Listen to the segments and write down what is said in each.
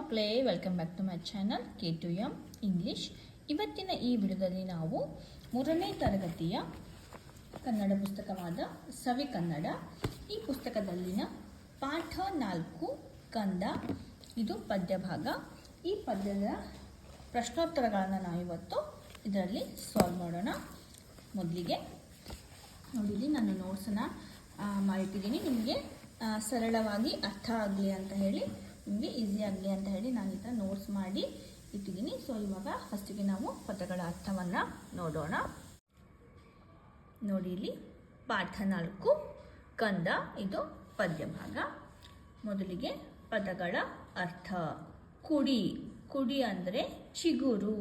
ಮಕ್ಕಳೇ, welcome back to my channel K2M English. ಇವತ್ತಿನ ಈ ವಿಡಿಯೋದಲ್ಲಿ ನಾವು 3ನೇ ತರಗತಿಯ ಕನ್ನಡ ಪುಸ್ತಕವಾದ ಸವಿ ಕನ್ನಡ, ಈ ಪುಸ್ತಕದಲ್ಲಿನ ಪಾಠ 4 ಕಂದ, ಇದು ಪದ್ಯ ಭಾಗ. ಈ ಪದ್ಯದ ಪ್ರಶ್ನೋತ್ತರಗಳನ್ನು ನಾವಿವತ್ತು ಇದರಲ್ಲಿ ಸಾಲ್ವ್ ಮಾಡೋಣ. ಮೊದಲಿಗೆ ನೋಡಿ, ನಾನು ನೋಟ್ಸನ್ನು ಮಾಡಿಟ್ಟಿದ್ದೀನಿ. ನಿಮಗೆ ಸರಳವಾಗಿ ಅರ್ಥ ಆಗಲಿ ಅಂತ ಹೇಳಿ, ನಿಮಗೆ ಈಸಿ ಆಗಲಿ ಅಂತ ಹೇಳಿ ನಾನು ಈ ಥರ ನೋಟ್ಸ್ ಮಾಡಿ ಇಟ್ಟಿದ್ದೀನಿ. ಸೊ ಇವಾಗ ಫಸ್ಟಿಗೆ ನಾವು ಪದಗಳ ಅರ್ಥವನ್ನು ನೋಡೋಣ. ನೋಡಿ, ಇಲ್ಲಿ ಪಾಠ 4 ಕಂದ, ಇದು ಪದ್ಯ ಭಾಗ. ಮೊದಲಿಗೆ ಪದಗಳ ಅರ್ಥ. ಕುಡಿ, ಕುಡಿ ಅಂದರೆ ಚಿಗುರು,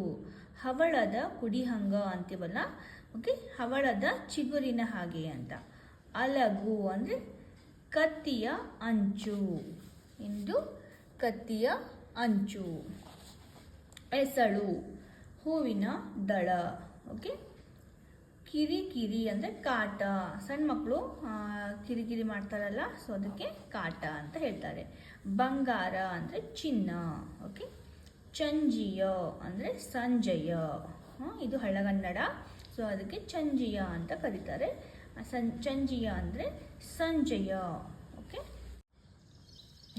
ಹವಳದ ಕುಡಿ ಹಂಗ ಅಂತೀವಲ್ಲ, ಓಕೆ, ಹವಳದ ಚಿಗುರಿನ ಹಾಗೆ ಅಂತ. ಅಲಗು ಅಂದರೆ ಕತ್ತಿಯ ಅಂಚು, ಇಂದು ಕತ್ತಿಯ ಅಂಚು. ಎಸಳು, ಹೂವಿನ ದಳ, ಓಕೆ. ಕಿರಿಕಿರಿ ಅಂದರೆ ಕಾಟ, ಸಣ್ಣ ಮಕ್ಕಳು ಕಿರಿಕಿರಿ ಮಾಡ್ತಾರಲ್ಲ, ಸೊ ಅದಕ್ಕೆ ಕಾಟ ಅಂತ ಹೇಳ್ತಾರೆ. ಬಂಗಾರ ಅಂದರೆ ಚಿನ್ನ, ಓಕೆ. ಚಂಜಿಯ ಅಂದರೆ ಸಂಜಯ, ಇದು ಹಳಗನ್ನಡ, ಸೊ ಅದಕ್ಕೆ ಚಂಜಿಯ ಅಂತ ಕರೀತಾರೆ. ಚಂಜಿಯ ಅಂದರೆ ಸಂಜಯ, ಓಕೆ.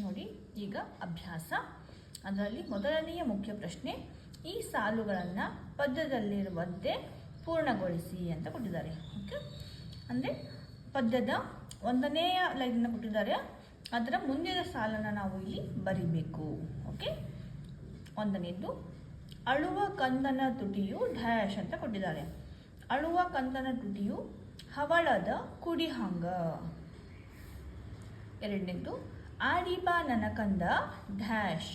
ನೋಡಿ, ಈಗ ಅಭ್ಯಾಸ. ಅದರಲ್ಲಿ ಮೊದಲನೆಯ ಮುಖ್ಯ ಪ್ರಶ್ನೆ, ಈ ಸಾಲುಗಳನ್ನು ಪದ್ಯದಲ್ಲಿರುವಂತೆ ಪೂರ್ಣಗೊಳಿಸಿ ಅಂತ ಕೊಟ್ಟಿದ್ದಾರೆ, ಓಕೆ. ಅಂದರೆ ಪದ್ಯದ 1ನೇ ಲೈನನ್ನು ಕೊಟ್ಟಿದ್ದಾರೆ, ಅದರ ಮುಂದಿನ ಸಾಲನ್ನು ನಾವು ಇಲ್ಲಿ ಬರಿಬೇಕು, ಓಕೆ. 1ನೇದು, ಅಳುವ ಕಂದನ ತುಟಿಯು ಡ್ಯಾಶ್ ಅಂತ ಕೊಟ್ಟಿದ್ದಾರೆ. ಅಳುವ ಕಂದನ ತುಟಿಯು ಹವಳದ ಕುಡಿಹಂಗ. 2ನೇದು, ಆಡಿಬಾ ನನಕಂದ ಡ್ಯಾಶ್,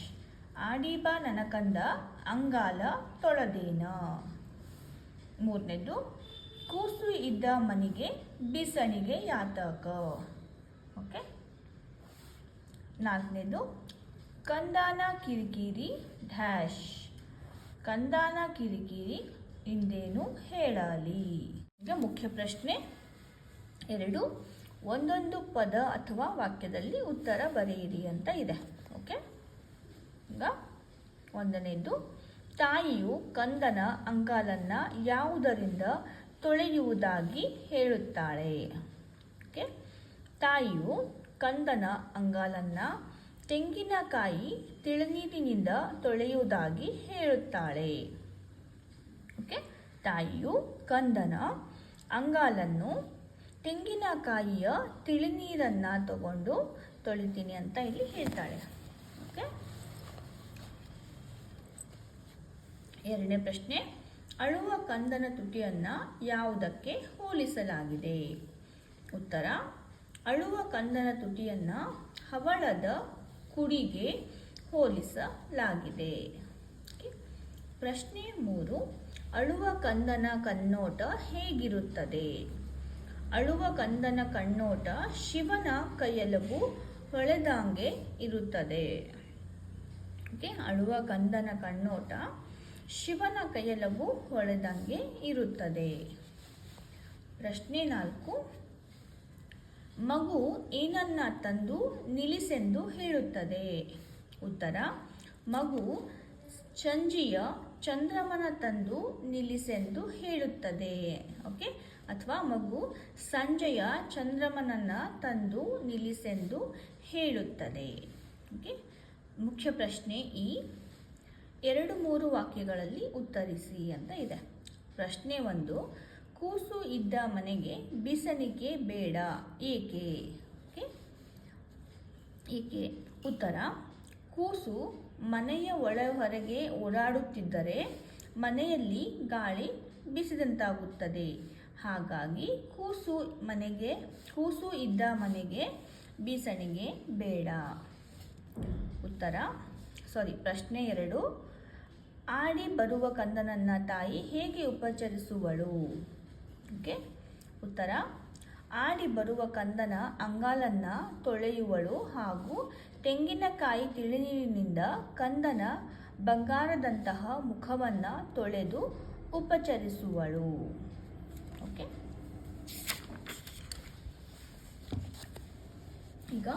ಆಡಿಬಾ ನನಕಂದ ಅಂಗಾಲ ತೊಳೆದೇನ. 3ನೇದು, ಕೂಸು ಇದ್ದ ಮನೆಗೆ ಬಿಸಣಿಗೆ ಯಾತಕ, ಓಕೆ. 4ನೇದು, ಕಂದಾನ ಕಿರಿಕಿರಿ ಡ್ಯಾಶ್, ಕಂದಾನ ಕಿರಿಕಿರಿ ಇಂದೇನು ಹೇಳಲಿ. ಈಗ ಮುಖ್ಯ ಪ್ರಶ್ನೆ 2, ಒಂದೊಂದು ಪದ ಅಥವಾ ವಾಕ್ಯದಲ್ಲಿ ಉತ್ತರ ಬರೆಯಿರಿ ಅಂತ ಇದೆ, ಓಕೆ. ಈಗ 1ನೇದು, ತಾಯಿಯು ಕಂದನ ಅಂಗಾಲನ್ನು ಯಾವುದರಿಂದ ತೊಳೆಯುವುದಾಗಿ ಹೇಳುತ್ತಾಳೆ, ಓಕೆ. ತಾಯಿಯು ಕಂದನ ಅಂಗಾಲನ್ನು ತೆಂಗಿನಕಾಯಿ ತಿಳನೀರಿನಿಂದ ತೊಳೆಯುವುದಾಗಿ ಹೇಳುತ್ತಾಳೆ, ಓಕೆ. ತಾಯಿಯು ಕಂದನ ಅಂಗಾಲನ್ನು ತೆಂಗಿನಕಾಯಿಯ ತಿಳಿನೀರನ್ನು ತಗೊಂಡು ತೊಳಿತೀನಿ ಅಂತ ಇಲ್ಲಿ ಹೇಳ್ತಾಳೆ, ಓಕೆ. 2ನೇ ಪ್ರಶ್ನೆ, ಅಳುವ ಕಂದನ ತುಟಿಯನ್ನು ಯಾವುದಕ್ಕೆ ಹೋಲಿಸಲಾಗಿದೆ? ಉತ್ತರ, ಅಳುವ ಕಂದನ ತುಟಿಯನ್ನು ಹವಳದ ಕುಡಿಗೆ ಹೋಲಿಸಲಾಗಿದೆ, ಓಕೆ. ಪ್ರಶ್ನೆ 3, ಅಳುವ ಕಂದನ ಕಣ್ಣೋಟ ಹೇಗಿರುತ್ತದೆ? ಅಳುವ ಕಂದನ ಕಣ್ಣೋಟ ಶಿವನ ಕೈಯೆಲುಬು ಹೊಳೆದಂಗೆ ಇರುತ್ತದೆ, ಓಕೆ. ಅಳುವ ಕಂದನ ಕಣ್ಣೋಟ ಶಿವನ ಕೈಯೆಲುಬು ಹೊಳೆದಂಗೆ ಇರುತ್ತದೆ. ಪ್ರಶ್ನೆ 4, ಮಗು ಏನನ್ನ ತಂದು ನಿಲ್ಲಿಸೆಂದು ಹೇಳುತ್ತದೆ? ಉತ್ತರ, ಮಗು ಸಂಜೆಯ ಚಂದ್ರಮನ ತಂದು ನಿಲ್ಲಿಸೆಂದು ಹೇಳುತ್ತದೆ, ಓಕೆ. ಅಥವಾ ಮಗು ಸಂಜೆಯ ಚಂದ್ರಮನನ್ನು ತಂದು ನಿಲ್ಲಿಸೆಂದು ಹೇಳುತ್ತದೆ, ಓಕೆ. ಮುಖ್ಯ ಪ್ರಶ್ನೆ ಈ 2-3 ವಾಕ್ಯಗಳಲ್ಲಿ ಉತ್ತರಿಸಿ ಅಂತ ಇದೆ. ಪ್ರಶ್ನೆ 1, ಕೂಸು ಇದ್ದ ಮನೆಗೆ ಬಿಸಣಿಗೆ ಬೇಡ, ಏಕೆ? ಓಕೆ, ಏಕೆ? ಉತ್ತರ, ಕೂಸು ಮನೆಯ ಹೊರಗೆ ಓಡಾಡುತ್ತಿದ್ದರೆ ಮನೆಯಲ್ಲಿ ಗಾಳಿ ಬಿಸಿದಂತಾಗುತ್ತದೆ, ಹಾಗಾಗಿ ಕೂಸು ಇದ್ದ ಮನೆಗೆ ಬೀಸಣಿಗೆ ಬೇಡ. ಪ್ರಶ್ನೆ 2, ಆಡಿ ಬರುವ ಕಂದನನ್ನ ತಾಯಿ ಹೇಗೆ ಉಪಚರಿಸುವಳು? ಓಕೆ. ಉತ್ತರ, ಆಡಿ ಬರುವ ಕಂದನ ಅಂಗಾಲನ್ನ ತೊಳೆಯುವಳು ಹಾಗೂ ತೆಂಗಿನಕಾಯಿ ತಿಳಿನೀರಿನಿಂದ ಕಂದನ ಬಂಗಾರದಂತಹ ಮುಖವನ್ನು ತೊಳೆದು ಉಪಚರಿಸುವಳು, ಓಕೆ. ಈಗ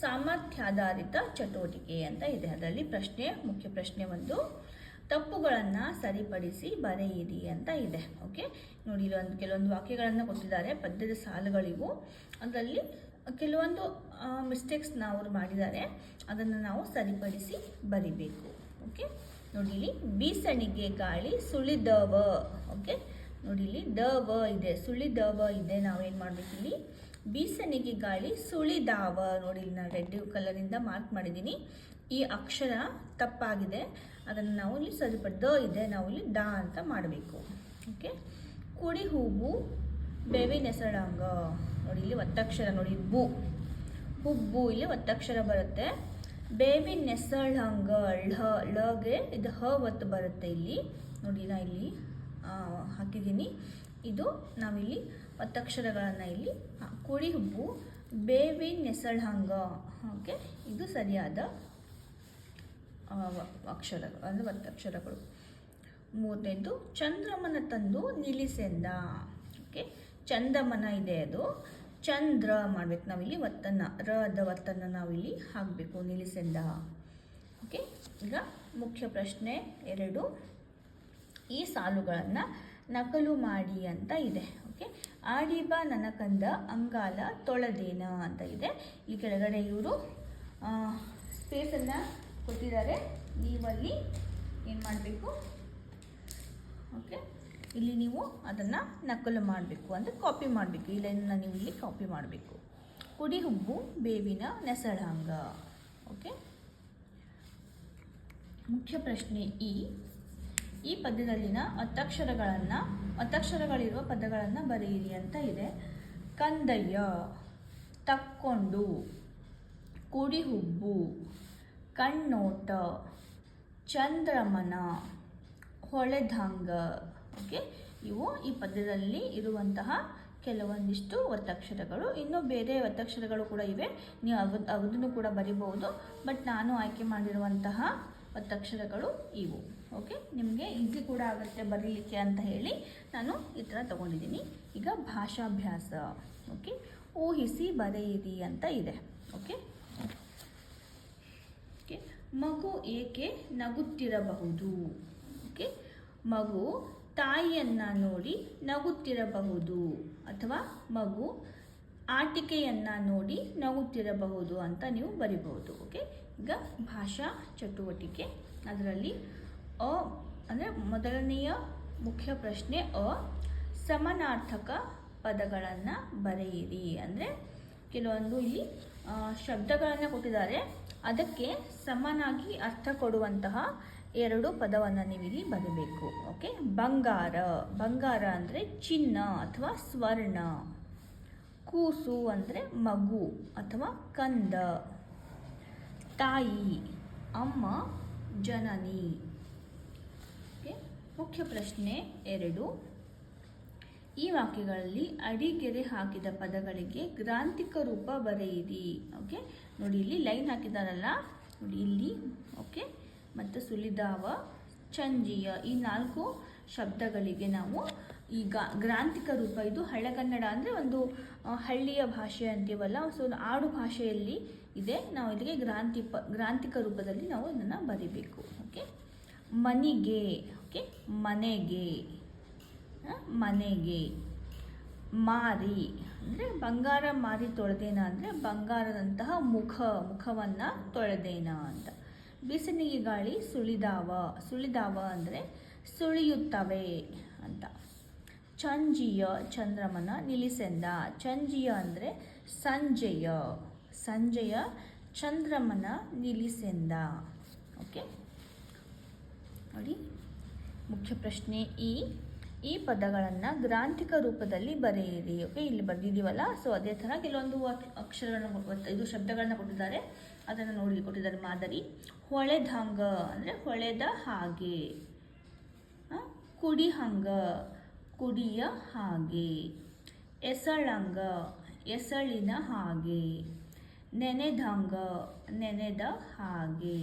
ಸಾಮರ್ಥ್ಯಾಧಾರಿತ ಚಟುವಟಿಕೆ ಅಂತ ಇದೆ. ಅದರಲ್ಲಿ ಮುಖ್ಯ ಪ್ರಶ್ನೆ ಒಂದು, ತಪ್ಪುಗಳನ್ನು ಸರಿಪಡಿಸಿ ಬರೆಯಿರಿ ಅಂತ ಇದೆ. ಓಕೆ, ನೋಡಿ ಇಲ್ಲಿ ಕೆಲವೊಂದು ವಾಕ್ಯಗಳನ್ನು ಕೊಟ್ಟಿದ್ದಾರೆ, ಪದ್ಯದ ಸಾಲುಗಳಿವು. ಅದರಲ್ಲಿ ಕೆಲವೊಂದು ಮಿಸ್ಟೇಕ್ಸ್ನ ಅವರು ಮಾಡಿದ್ದಾರೆ, ಅದನ್ನು ನಾವು ಸರಿಪಡಿಸಿ ಬರಿಬೇಕು. ಓಕೆ, ನೋಡಿ ಇಲ್ಲಿ ಬೀಸಣಿಗೆ ಗಾಳಿ ಸುಳಿದವ. ಓಕೆ, ನೋಡಿ ಇಲ್ಲಿ ದವ ಇದೆ, ಸುಳಿದವ ಇದೆ. ನಾವೇನು ಮಾಡಬೇಕು, ಇಲ್ಲಿ ಬೀಸಣಿಗೆ ಗಾಳಿ ಸುಳಿದಾವ. ನೋಡಿ ಇಲ್ಲಿ ನಾನು ರೆಡ್ ಕಲರಿಂದ ಮಾರ್ಕ್ ಮಾಡಿದ್ದೀನಿ. ಈ ಅಕ್ಷರ ತಪ್ಪಾಗಿದೆ, ಅದನ್ನು ನಾವು ಇಲ್ಲಿ ದ ಇದೆ, ನಾವು ಇಲ್ಲಿ ದ ಅಂತ ಮಾಡಬೇಕು. ಓಕೆ, ಕುಡಿ ಹೂವು ಬೇವಿನೆಸಳಂಗ. ನೋಡಿ ಇಲ್ಲಿ ಒತ್ತಕ್ಷರ, ನೋಡಿ ಬು, ಹುಬ್ಬು ಇಲ್ಲಿ ಒತ್ತಕ್ಷರ ಬರುತ್ತೆ. ಬೇವಿನೆಸಳಂಗ ಲಗೆ ಇದು ಹ ಒತ್ತು ಬರುತ್ತೆ ಇಲ್ಲಿ. ನೋಡಿ ನಾ ಇಲ್ಲಿ ಹಾಕಿದ್ದೀನಿ. ಇದು ನಾವಿಲ್ಲಿ ಒತ್ತಕ್ಷರಗಳನ್ನು ಇಲ್ಲಿ ಕುಡಿ ಹುಬ್ಬು ಬೇವಿನೆಸಳಂಗ. ಓಕೆ, ಇದು ಸರಿಯಾದ ಅಕ್ಷರಗಳು ಅಂದರೆ ಒತ್ತಕ್ಷರಗಳು. ಮೂರನೇದು ಚಂದ್ರಮನ ತಂದು ನಿಲ್ಲಿಸೆಂದ. ಓಕೆ, ಚಂದ್ರಮನ ಇದೆ, ಅದು ಚಂದ್ರ ಮಾಡ್ಬೇಕು ನಾವಿಲ್ಲಿ. ಒತ್ತನ್ನು ರದ ಒತ್ತನ್ನು ನಾವಿಲ್ಲಿ ಹಾಕಬೇಕು, ನಿಲ್ಲಿಸೆಂದ. ಓಕೆ, ಈಗ ಮುಖ್ಯ ಪ್ರಶ್ನೆ 2, ಈ ಸಾಲುಗಳನ್ನು ನಕಲು ಮಾಡಿ ಅಂತ ಇದೆ. ಓಕೆ, ಆಡಿಬ ನನ್ನ ಕಂದ ಅಂಗಾಲ ತೊಳೆದೇನ ಅಂತ ಇದೆ. ಈ ಕೆಳಗಡೆ ಇವರು ಸ್ಪೇಸನ್ನು ಕೊಟ್ಟಿದ್ದಾರೆ, ನೀವಲ್ಲಿ ಏನು ಮಾಡಬೇಕು, ಓಕೆ, ಇಲ್ಲಿ ನೀವು ಅದನ್ನು ನಕಲು ಮಾಡಬೇಕು, ಅಂದರೆ ಕಾಪಿ ಮಾಡಬೇಕು. ಈ ಲೈನನ್ನು ನೀವು ಇಲ್ಲಿ ಕಾಪಿ ಮಾಡಬೇಕು. ಕುಡಿ ಹುಬ್ಬು ಬೇವಿನ ನೆಸಳಂಗ. ಓಕೆ, ಮುಖ್ಯ ಪ್ರಶ್ನೆ ಈ ಪದ್ಯದಲ್ಲಿನ ಒತ್ತಕ್ಷರಗಳಿರುವ ಪದಗಳನ್ನು ಬರೆಯಿರಿ ಅಂತ ಇದೆ. ಕಂದಯ್ಯ, ತಕ್ಕೊಂಡು, ಕುಡಿ ಹುಬ್ಬು, ಕಣ್ಣೋಟ, ಚಂದ್ರಮನ, ಹೊಳೆದಂಗ. ಓಕೆ, ಇವು ಈ ಪದ್ಯದಲ್ಲಿ ಇರುವಂತಹ ಕೆಲವೊಂದಿಷ್ಟು ಒತ್ತಕ್ಷರಗಳು. ಇನ್ನೂ ಬೇರೆ ಒತ್ತಕ್ಷರಗಳು ಕೂಡ ಇವೆ, ನೀವು ಅದನ್ನು ಕೂಡ ಬರಿಬಹುದು. ಬಟ್ ನಾನು ಆಯ್ಕೆ ಮಾಡಿರುವಂತಹ ಒತ್ತಕ್ಷರಗಳು ಇವು. ಓಕೆ, ನಿಮಗೆ ಈಸಿ ಕೂಡ ಆಗುತ್ತೆ ಬರೀಲಿಕ್ಕೆ ಅಂತ ಹೇಳಿ ನಾನು ಈ ಥರ ತಗೊಂಡಿದ್ದೀನಿ. ಈಗ ಭಾಷಾಭ್ಯಾಸ. ಓಕೆ, ಊಹಿಸಿ ಬರೆಯಿರಿ ಅಂತ ಇದೆ. ಓಕೆ, ಓಕೆ, ಮಗು ಏಕೆ ನಗುತ್ತಿರಬಹುದು. ಓಕೆ, ಮಗು ತಾಯಿಯನ್ನು ನೋಡಿ ನಗುತ್ತಿರಬಹುದು, ಅಥವಾ ಮಗು ಆಟಿಕೆಯನ್ನು ನೋಡಿ ನಗುತ್ತಿರಬಹುದು ಅಂತ ನೀವು ಬರಿಬಹುದು. ಓಕೆ, ಈಗ ಭಾಷಾ ಚಟುವಟಿಕೆ, ಅದರಲ್ಲಿ ಅಂದರೆ ಮೊದಲನೆಯ ಮುಖ್ಯ ಪ್ರಶ್ನೆ ಸಮಾನಾರ್ಥಕ ಪದಗಳನ್ನು ಬರೆಯಿರಿ. ಅಂದರೆ ಕೆಲವೊಂದು ಇಲ್ಲಿ ಶಬ್ದಗಳನ್ನು ಕೊಟ್ಟಿದ್ದಾರೆ, ಅದಕ್ಕೆ ಸಮನಾಗಿ ಅರ್ಥ ಕೊಡುವಂತಹ 2 ಪದವನ್ನು ನೀವಿಲ್ಲಿ ಬರಬೇಕು. ಓಕೆ, ಬಂಗಾರ ಅಂದರೆ ಚಿನ್ನ ಅಥವಾ ಸ್ವರ್ಣ. ಕೂಸು ಅಂದರೆ ಮಗು ಅಥವಾ ಕಂದ. ತಾಯಿ, ಅಮ್ಮ, ಜನನಿ. ಓಕೆ, ಮುಖ್ಯ ಪ್ರಶ್ನೆ 2, ಈ ವಾಕ್ಯಗಳಲ್ಲಿ ಅಡಿಗೆರೆ ಹಾಕಿದ ಪದಗಳಿಗೆ ಗ್ರಾಂಥಿಕ ರೂಪ ಬರೆಯಿರಿ. ಓಕೆ, ನೋಡಿ ಇಲ್ಲಿ ಲೈನ್ ಹಾಕಿದಾರಲ್ಲ, ನೋಡಿ ಇಲ್ಲಿ. ಓಕೆ, ಮತ್ತು ಸುಲಿದಾವ, ಚಂಜಿಯ, ಈ 4 ಶಬ್ದಗಳಿಗೆ ನಾವು ಈಗ ಗ್ರಾಂಥಿಕ ರೂಪ, ಇದು ಹಳೆಗನ್ನಡ ಅಂದರೆ ಒಂದು ಹಳ್ಳಿಯ ಭಾಷೆ ಅಂತೀವಲ್ಲ, ಸೊ ಆಡು ಭಾಷೆಯಲ್ಲಿ ಇದೆ. ನಾವು ಇದಕ್ಕೆ ಗ್ರಾಂಥಿಕ ರೂಪದಲ್ಲಿ ನಾವು ಇದನ್ನು ಬರಿಬೇಕು. ಓಕೆ, ಮನಿಗೆ. ಓಕೆ, ಮನೆಗೆ, ಮಾರಿ ಅಂದರೆ ಬಂಗಾರ ಮಾರಿ ತೊಳೆದೇನ ಅಂದರೆ ಬಂಗಾರದಂತಹ ಮುಖವನ್ನು ತೊಳೆದೇನ ಅಂತ. ಬೀಸಣಿಗೆ ಗಾಳಿ ಸುಳಿದಾವ ಅಂದರೆ ಸುಳಿಯುತ್ತವೆ ಅಂತ. ಚಂಜಿಯ, ಚಂದ್ರಮನ ನಿಲ್ಲಿಸೆಂದ. ಚಂಜಿಯ ಅಂದರೆ ಸಂಜೆಯ ಚಂದ್ರಮನ ನಿಲ್ಲಿಸೆಂದ. ಓಕೆ, ನೋಡಿ ಮುಖ್ಯ ಪ್ರಶ್ನೆ ಈ ಪದಗಳನ್ನು ಗ್ರಾಂಥಿಕ ರೂಪದಲ್ಲಿ ಬರೆಯಿರಿ. ಓಕೆ, ಇಲ್ಲಿ ಬರೆದಿದ್ದೀವಲ್ಲ, ಸೊ ಅದೇ ಥರ ಕೆಲವೊಂದು ಅಕ್ಷರಗಳನ್ನು ಶಬ್ದಗಳನ್ನು ಕೊಟ್ಟಿದ್ದಾರೆ, ಅದನ್ನು ನೋಡಿ ಕೊಟ್ಟಿದ್ದಾರೆ ಮಾದರಿ. ಹೊಳೆದಂಗ ಅಂದರೆ ಹೊಳೆದ ಹಾಗೆ. ಕುಡಿಹಂಗ, ಕುಡಿಯ ಹಾಗೆ. ಎಸಳಂಗ, ಎಸಳಿನ ಹಾಗೆ. ನೆನೆದಂಗ, ನೆನೆದ ಹಾಗೆ.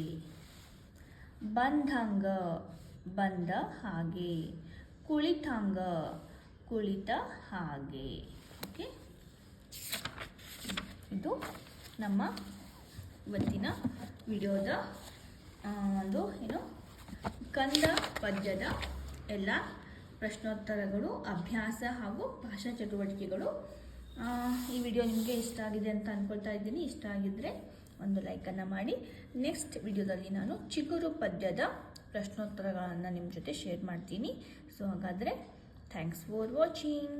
ಬಂದಂಗ, ಬಂದ ಹಾಗೆ. ಕುಳಿತಂಗ, ಕುಳಿತ ಹಾಗೆ. ಓಕೆ, ಇದು ನಮ್ಮ ಇವತ್ತಿನ ವಿಡಿಯೋದ ಒಂದು ಕಂದ ಪದ್ಯದ ಎಲ್ಲ ಪ್ರಶ್ನೋತ್ತರಗಳು, ಅಭ್ಯಾಸ ಹಾಗೂ ಭಾಷಾ ಚಟುವಟಿಕೆಗಳು. ಈ ವಿಡಿಯೋ ನಿಮಗೆ ಇಷ್ಟ ಆಗಿದೆ ಅಂತ ಅಂದ್ಕೊಳ್ತಾ ಇದ್ದೀನಿ. ಇಷ್ಟ ಆಗಿದ್ದರೆ ಒಂದು ಲೈಕನ್ನು ಮಾಡಿ. ನೆಕ್ಸ್ಟ್ ವಿಡಿಯೋದಲ್ಲಿ ನಾನು ಚಿಗುರು ಪದ್ಯದ ಪ್ರಶ್ನೋತ್ತರಗಳನ್ನು ನಿಮ್ಮ ಜೊತೆ ಶೇರ್ ಮಾಡ್ತೀನಿ. ಸೊ ಹಾಗಾದರೆ ಥ್ಯಾಂಕ್ಸ್ ಫಾರ್ ವಾಚಿಂಗ್.